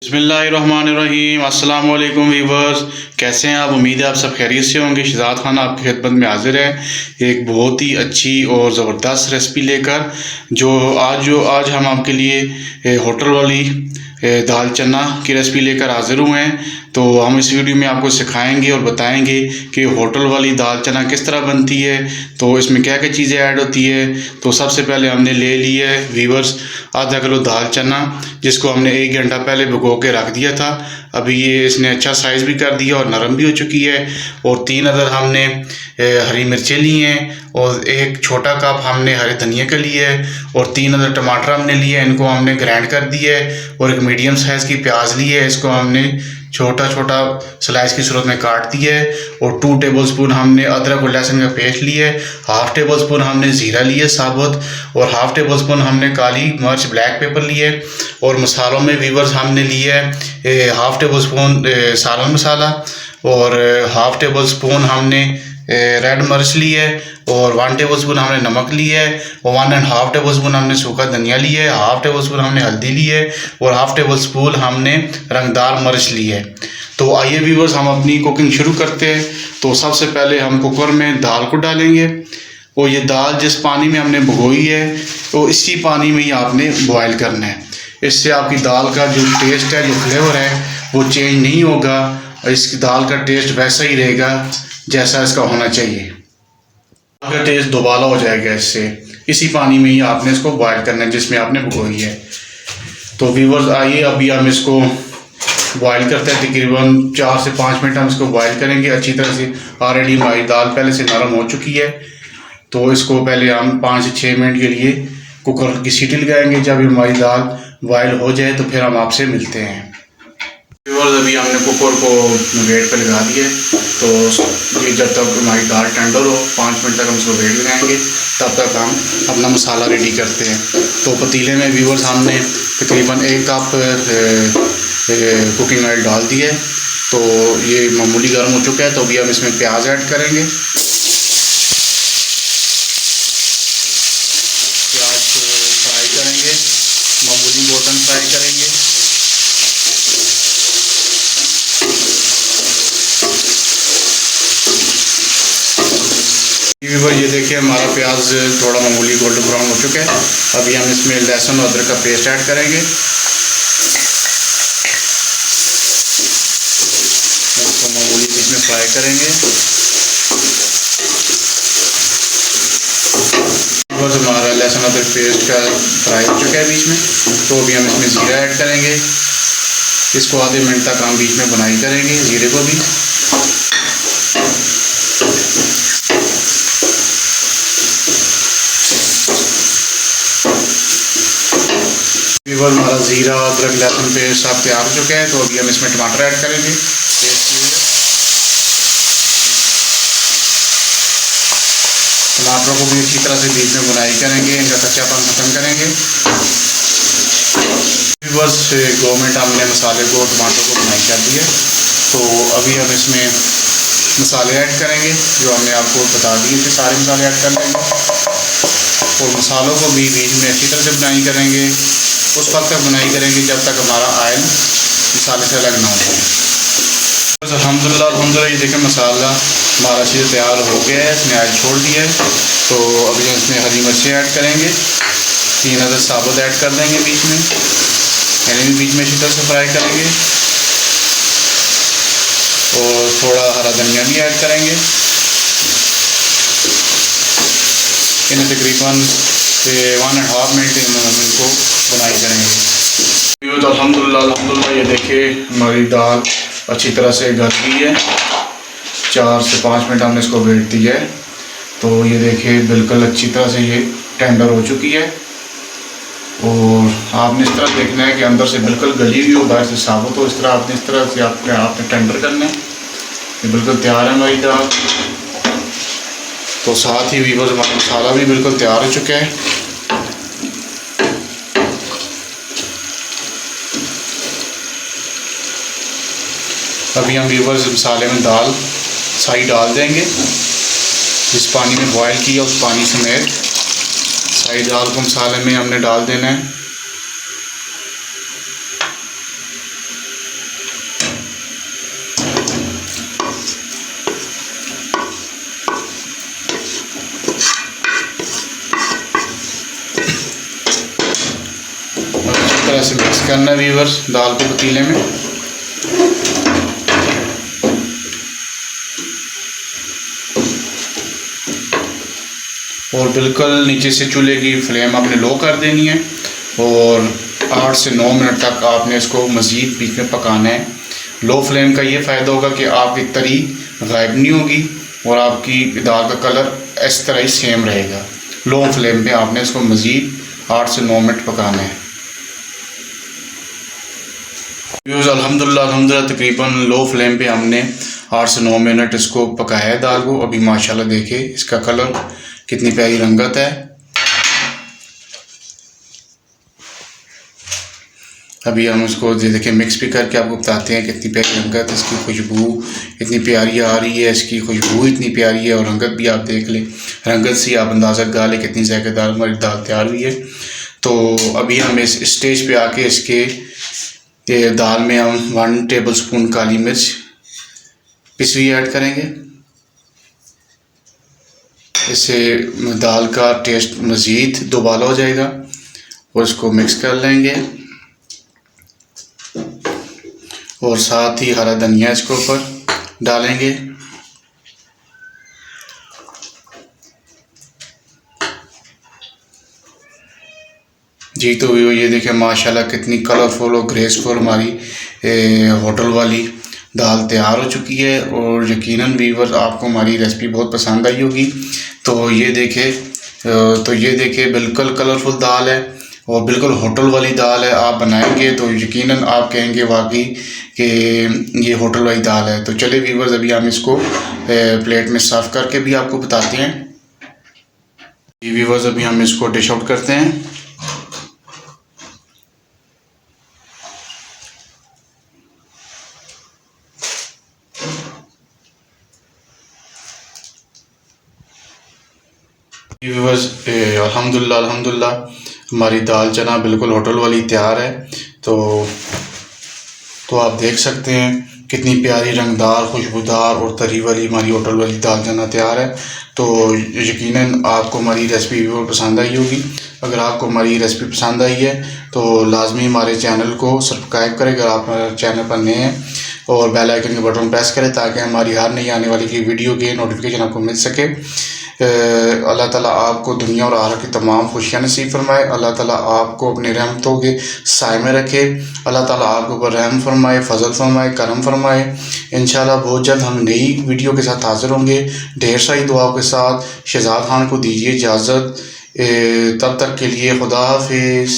बिस्मिल्लाहिर्रहमानिर्रहीम। अस्सलाम वालेकुम वीवर्स, कैसे हैं आप? उम्मीद है आप सब खैरियत से होंगे। शहजाद खान आपकी खिदमत में हाजिर है एक बहुत ही अच्छी और ज़बरदस्त रेसिपी लेकर। जो आज हम आपके लिए होटल वाली दाल चना की रेसिपी लेकर हाज़िर हुए हैं। तो हम इस वीडियो में आपको सिखाएंगे और बताएंगे कि होटल वाली दाल चना किस तरह बनती है, तो इसमें क्या क्या चीज़ें ऐड होती है। तो सबसे पहले हमने ले लिया है वीवर्स आधा किलो दाल चना, जिसको हमने 1 घंटा पहले भिगो के रख दिया था। अभी ये इसने अच्छा साइज़ भी कर दिया और नरम भी हो चुकी है। और 3 अदर हमने हरी मिर्चें ली हैं और 1 छोटा कप हमने हरे धनिया का लिए है और 3 अदर टमाटर हमने लिए हैं, इनको हमने ग्राइंड कर दिया है। और 1 मीडियम साइज़ की प्याज ली है, इसको हमने छोटा छोटा स्लाइस की सूरत में काट दिया है। और 2 टेबलस्पून हमने अदरक और लहसुन का पेस्ट लिया है। हाफ़ टेबलस्पून हमने ज़ीरा लिया साबुत और हाफ़ टेबलस्पून हमने काली मिर्च ब्लैक पेपर लिए। और मसालों में वीवर्स हमने लिया है हाफ़ टेबलस्पून सालन मसाला और हाफ़ टेबलस्पून हमने रेड मिर्च ली है और 1 टेबलस्पून हमने नमक लिया है और 1.5 टेबलस्पून हमने सूखा धनिया लिया है। हाफ़ टेबलस्पून हमने हल्दी ली है और हाफ़ टेबलस्पून हमने रंगदार मिर्च ली है। तो आइए व्यूअर्स, हम अपनी कुकिंग शुरू करते हैं। तो सबसे पहले हम कुकर में दाल को डालेंगे और ये दाल जिस पानी में हमने भिगोई है तो इसी पानी में ही आपने बॉयल करना है। इससे आपकी दाल का जो टेस्ट है, जो फ्लेवर है, वो चेंज नहीं होगा। इसकी दाल का टेस्ट वैसा ही रहेगा जैसा इसका होना चाहिए। दाल का टेस्ट दोबारा हो जाएगा इससे। इसी पानी में ही आपने इसको बॉयल करना है जिसमें आपने भिगोई है। तो व्यूअर्स आइए अभी हम इसको बॉयल करते हैं। तकरीबन 4 से 5 मिनट हम इसको बॉयल करेंगे अच्छी तरह से। ऑलरेडी हमारी दाल पहले से नरम हो चुकी है, तो इसको पहले हम 5 से 6 मिनट के लिए कुकर की सीटी लगाएंगे। जब हमारी दाल बॉयल हो जाए तो फिर हम आपसे मिलते हैं। व्यूअर्स अभी हमने कुकर को वेट पे लगा दिया, तो ये जब तक हमारी दाल टेंडर हो 5 मिनट तक हम इसको वेट लगाएंगे, तब तक हम अपना मसाला रेडी करते हैं। तो पतीले में व्यूअर्स हमने तकरीबन 1 कप कुकिंग ऑयल डाल दिया है। तो ये मामूली गर्म हो चुका है, तो अभी हम इसमें प्याज ऐड करेंगे। प्याज को फ्राई करेंगे, मामूली गोल्डन फ्राई करेंगे। ये देखिए हमारा प्याज थोड़ा मामूली गोल्डन ब्राउन हो चुका है। अभी हम इसमें लहसुन और अदरक का पेस्ट ऐड करेंगे। इसको मामूली इसमें फ्राई करेंगे। हमारा लहसुन अदरक पेस्ट का फ्राई हो चुका है बीच में, तो अभी हम इसमें ज़ीरा ऐड करेंगे। इसको आधे मिनट तक हम बीच में भुनाई करेंगे ज़ीरे को भी। हमारा ज़ीरा अदरक लहसुन पेस्ट सब तैयार हो चुका है, तो अभी हम इसमें टमाटर ऐड करेंगे पेस्ट किए हुए। टमाटरों को भी अच्छी तरह से बीच में भुनाई करेंगे, इनका कच्चापन खत्म करेंगे। बस 2 मिनट हमने मसाले को टमाटर को भुनाई कर दिया, तो अभी हम इसमें मसाले ऐड करेंगे जो हमने आपको बता दिए थे। सारे मसाले ऐड कर लेंगे और मसालों को भी बीच में अच्छी तरह से भुनाई करेंगे। उस वक्त तक भुनाई करेंगे जब तक हमारा ऑयल मसाले से अलग ना हो जाए। अल्हम्दुलिल्लाह ये देखें मसाला हमारा अच्छे से तैयार हो गया है, इसने ऑयल छोड़ दिया है। तो अभी हम इसमें हरी मिर्चें ऐड करेंगे, 3 अदर साबुत ऐड कर देंगे बीच में, यानी भी बीच में अच्छी तरह से फ्राई करेंगे। और थोड़ा हरा धनिया भी ऐड करेंगे। इन्हें तकरीबन 1.5 मिनट हम इनको बुनाई करेंगे। तो अल्हम्दुलिल्लाह ये देखिए हमारी दाल अच्छी तरह से गल गई है। 4 से 5 मिनट हमने इसको वेट दिया है, तो ये देखिए बिल्कुल अच्छी तरह से ये टेंडर हो चुकी है। और आपने इस तरह देखना है कि अंदर से बिल्कुल गली हुई हो, बाहर से साबुत हो। इस तरह से आपने टेंडर करना है। ये बिल्कुल तैयार है हमारी दाल। तो साथ ही व्यूअर्स हमारा मसाला भी बिल्कुल तैयार हो चुका है। अभी हम व्यूअर्स मसाले में दाल सारी डाल देंगे। जिस पानी में बॉयल किया उस पानी समेत सारी दाल को मसाले में हमने डाल देना है। करना है व्यूअर्स दाल को पतीले में। और बिल्कुल नीचे से चूल्हे की फ्लेम आपने लो कर देनी है और 8 से 9 मिनट तक आपने इसको मज़ीद बीच में पकाना है। लो फ्लेम का ये फ़ायदा होगा कि आपकी तरी गायब नहीं होगी और आपकी दाल का कलर इस तरह ही सेम रहेगा। लो फ्लेम पे आपने इसको मज़ीद 8 से 9 मिनट पकाना है। अल्हम्दुलिल्लाह तकरीबन लो फ्लेम पे हमने 8 से 9 मिनट इसको पकाया है दाल को। अभी माशाल्लाह देखिए इसका कलर कितनी प्यारी रंगत है। अभी हम इसको देखिए मिक्स भी करके आपको बताते हैं कितनी प्यारी रंगत, इसकी खुशबू इतनी प्यारी आ रही है, इसकी खुशबू इतनी प्यारी है और रंगत भी आप देख लें। रंगत से आप अंदाज़ा लगा लें कितनी ज़ायकेदार हमारी दाल तैयार हुई है। तो अभी हम इस स्टेज पे आके इसके दाल में हम 1 टेबल स्पून काली मिर्च पिसी हुई ऐड करेंगे। इससे दाल का टेस्ट मज़ीद दोबाला हो जाएगा और इसको मिक्स कर लेंगे और साथ ही हरा धनिया इसके ऊपर डालेंगे। जी तो ये देखिए माशाल्लाह कितनी कलरफुल और ग्रेसफुल हमारी होटल वाली दाल तैयार हो चुकी है और यकीनन व्यूअर्स आपको हमारी रेसिपी बहुत पसंद आई होगी। तो ये देखिए बिल्कुल कलरफुल दाल है और बिल्कुल होटल वाली दाल है। आप बनाएंगे तो यकीनन आप कहेंगे वाकई कि ये होटल वाली दाल है। तो चलिए व्यूअर्स अभी हम इसको प्लेट में सर्व करके भी आपको बताते हैं। जी व्यूअर्स अभी हम इसको डिश आउट करते हैं। व्यूअर्स अल्हम्दुलिल्लाह हमारी दाल चना बिल्कुल होटल वाली तैयार है। तो आप देख सकते हैं कितनी प्यारी रंगदार खुशबूदार और तरी वाली हमारी होटल वाली दाल चना तैयार है। तो यकीनन आपको हमारी रेसिपी बहुत पसंद आई होगी। अगर आपको हमारी रेसिपी पसंद आई है तो लाजमी हमारे चैनल को सब्सक्राइब करें अगर आप हमारे चैनल पर नए हैं और बेल आइकन के बटन प्रेस करें ताकि हमारी हर नई आने वाली की वीडियो के नोटिफिकेशन आपको मिल सके। अल्लाह ताला आपको दुनिया और आखिरत की तमाम खुशियाँ नसीब फरमाए। अल्लाह ताला आपको अपने रहमतों के साए में रखे। अल्लाह ताला आपके ऊपर रहम फरमाए, फजल फरमाए, करम फरमाए। इंशाल्लाह बहुत जल्द हम नई वीडियो के साथ हाज़िर होंगे ढेर सारी दुआओं के साथ। शहजाद खान को दीजिए इजाज़त, तब तक के लिए खुदा हाफिज़।